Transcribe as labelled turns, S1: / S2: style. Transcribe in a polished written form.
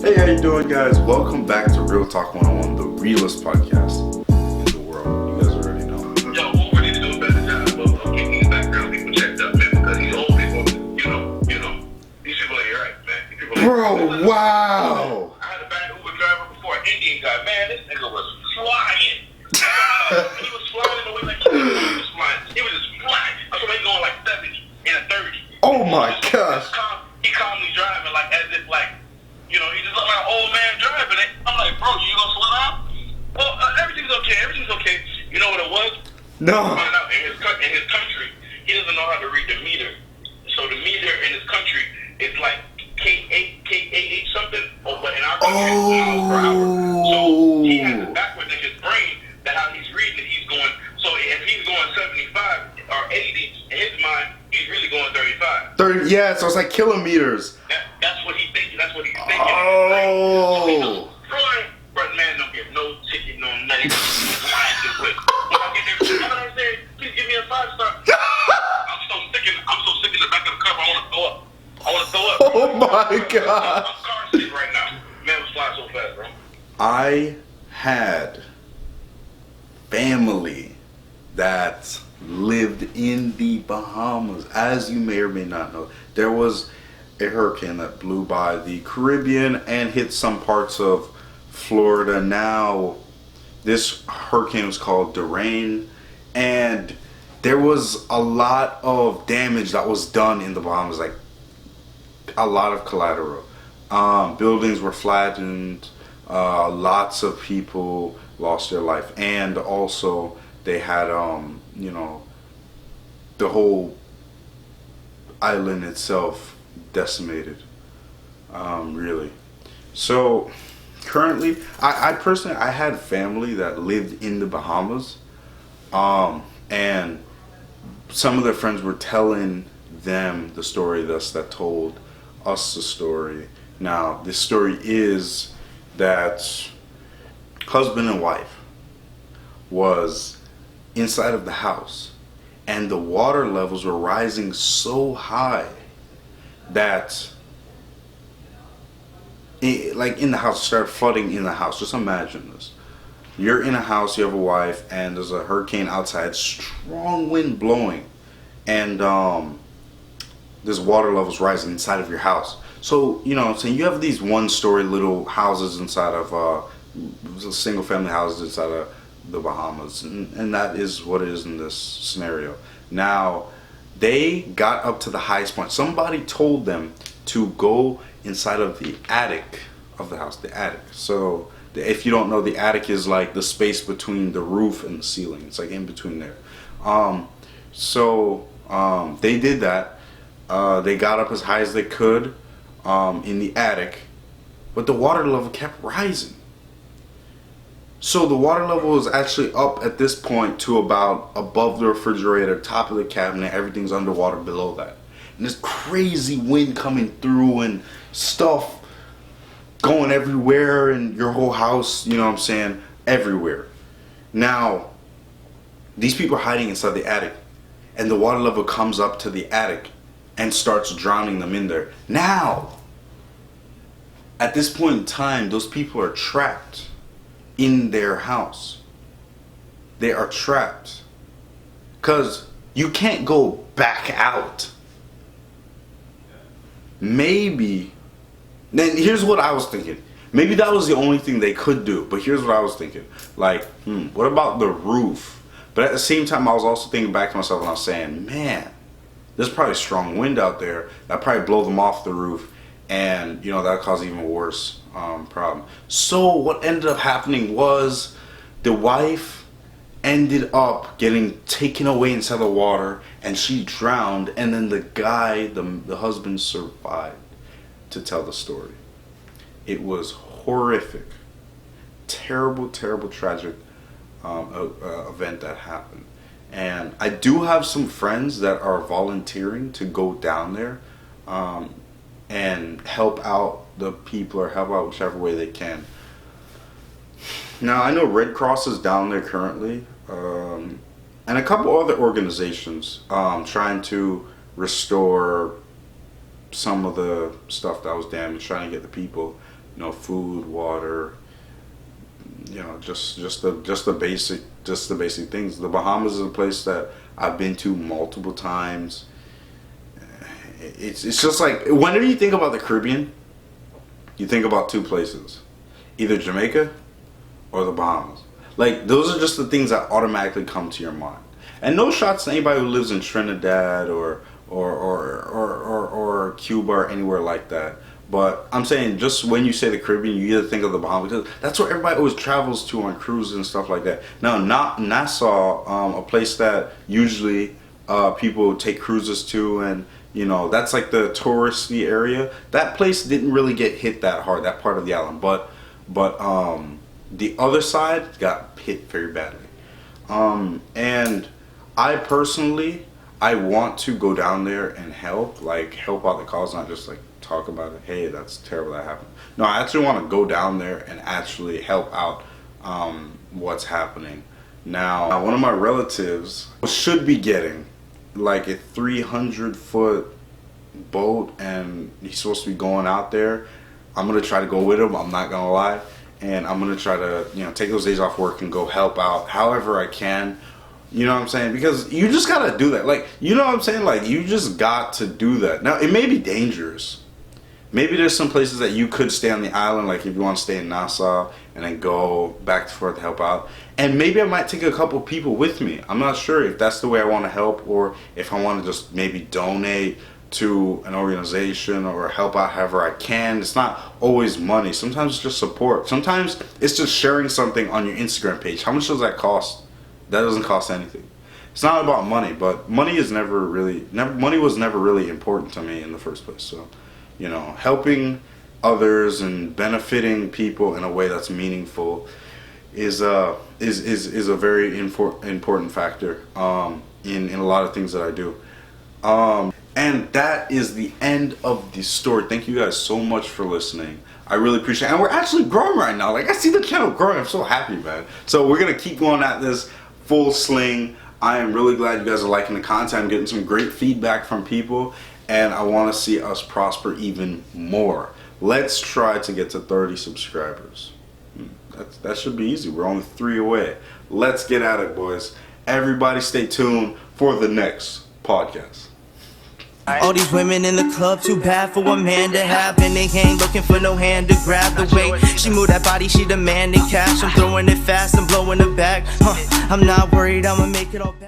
S1: Hey, how you doing, guys? Welcome back to Real Talk 101, the realest podcast in the world. You guys already know.
S2: Yo, Uber need to do a better job of keeping his background people checked up, man, because these old people, these people ain't right, man. These people ain't
S1: Bro,
S2: right.
S1: wow.
S2: I had a bad Uber driver before, an Indian guy. Man, this nigga was flying. He was flying the way like he was flying. He was just flying. I saw him going like 70 and a 30.
S1: Oh my gosh.
S2: He calmly driving like as if like, he just looked like an old man driving it. I'm like, bro, you gonna slow down? Well, everything's okay. Everything's okay. You know what it was?
S1: No.
S2: In his country, he doesn't know how to read the meter. So the meter in his country is like K8 something, but in our country it's miles per hour. So he has it backwards in his brain that how he's reading it, he's going. So if he's going 75 or 80 in his mind, he's really going 35.
S1: 30, yeah, so it's like kilometers.
S2: That's what he's thinking. That's what he's thinking.
S1: Oh.
S2: So he's just flying. But man, don't get no ticket, no nothing. Flying too quick. When I get there, you know what I'm saying? Please give me a 5-star. I'm so sick in the back of the car. I want to throw up.
S1: Oh my God.
S2: I'm car sick right now. Man, was flying so fast, bro.
S1: I had family that lived in the Bahamas. As you may or may not know, there was a hurricane that blew by the Caribbean and hit some parts of Florida. Now, this hurricane was called Dorian, and there was a lot of damage that was done in the Bahamas, like a lot of collateral. Buildings were flattened, lots of people lost their life, and also they had, the whole island itself decimated, really. So currently, I personally, I had family that lived in the Bahamas, and some of their friends were telling them the story that told us the story. Now, this story is that husband and wife was inside of the house, and the water levels were rising so high that like in the house, started flooding in the house. Just imagine this. You're in a house, you have a wife, and there's a hurricane outside, strong wind blowing, and there's water levels rising inside of your house. So, so you have these one-story little houses inside of single-family houses inside of the Bahamas, and that is what it is in this scenario. Now, they got up to the highest point. Somebody told them to go inside of the attic of the house, the attic. So, if you don't know, the attic is like the space between the roof and the ceiling. It's like in between there. They did that. They got up as high as they could in the attic, but the water level kept rising. So the water level was actually up at this point to about above the refrigerator, top of the cabinet. Everything's underwater below that. And this crazy wind coming through and stuff going everywhere, and your whole house, everywhere. Now, these people are hiding inside the attic, and the water level comes up to the attic and starts drowning them in there. Now, at this point in time, those people are trapped in their house. They are trapped because you can't go back out. Maybe, then here's what I was thinking. Maybe that was the only thing they could do, but here's what I was thinking. Like, what about the roof? But at the same time, I was also thinking back to myself, and I was saying, man, there's probably strong wind out there that probably blow them off the roof, and that caused even worse problem. So what ended up happening was the wife ended up getting taken away inside the water, and she drowned, and then the guy, the husband, survived to tell the story. It was horrific, terrible, tragic event that happened. And I do have some friends that are volunteering to go down there and help out the people, or help out whichever way they can. Now, I know Red Cross is down there currently, and a couple other organizations trying to restore some of the stuff that was damaged, trying to get the people you know, food, water, you know, just the basic things. The Bahamas is a place that I've been to multiple times. It's just like whenever you think about the Caribbean, you think about two places, either Jamaica or the Bahamas. Like those are just the things that automatically come to your mind. And no shots to anybody who lives in Trinidad or Cuba or anywhere like that. But I'm saying just when you say the Caribbean, you either think of the Bahamas because that's where everybody always travels to on cruises and stuff like that. Now, not Nassau, a place that usually people take cruises to, and you know that's like the touristy area. That place didn't really get hit that hard, that part of the island. But the other side got hit very badly. And I personally, I want to go down there and help out the cause, not just like talk about it. Hey, that's terrible that happened. No, I actually want to go down there and actually help out what's happening. Now, one of my relatives should be getting like a 300-foot boat, and he's supposed to be going out there. I'm gonna try to go with him. I'm not gonna lie, and I'm gonna try to take those days off work and go help out however I can. You know what I'm saying? Because you just gotta do that. Like, you know what I'm saying? Like, you just got to do that. Now, it may be dangerous. Maybe there's some places that you could stay on the island, like if you want to stay in Nassau and then go back and forth to help out. And maybe I might take a couple people with me. I'm not sure if that's the way I want to help, or if I want to just maybe donate to an organization or help out however I can. It's not always money. Sometimes it's just support. Sometimes it's just sharing something on your Instagram page. How much does that cost? That doesn't cost anything. It's not about money, but money was never really important to me in the first place. So, helping others and benefiting people in a way that's meaningful is a very important factor in a lot of things that I do. And that is the end of the story. Thank you guys so much for listening. I really appreciate it. And we're actually growing right now. Like, I see the channel growing. I'm so happy, man. So we're going to keep going at this full sling. I am really glad you guys are liking the content. I'm getting some great feedback from people, and I want to see us prosper even more. Let's try to get to 30 subscribers. That should be easy. We're only 3 away. Let's get at it, boys. Everybody stay tuned for the next podcast.
S3: All these women in the club, too bad for a man to have, and they ain't looking for no hand to grab the way she move that body, she demanding cash. I'm throwing it fast and blowing it back. I'm not worried, I'ma make it all back.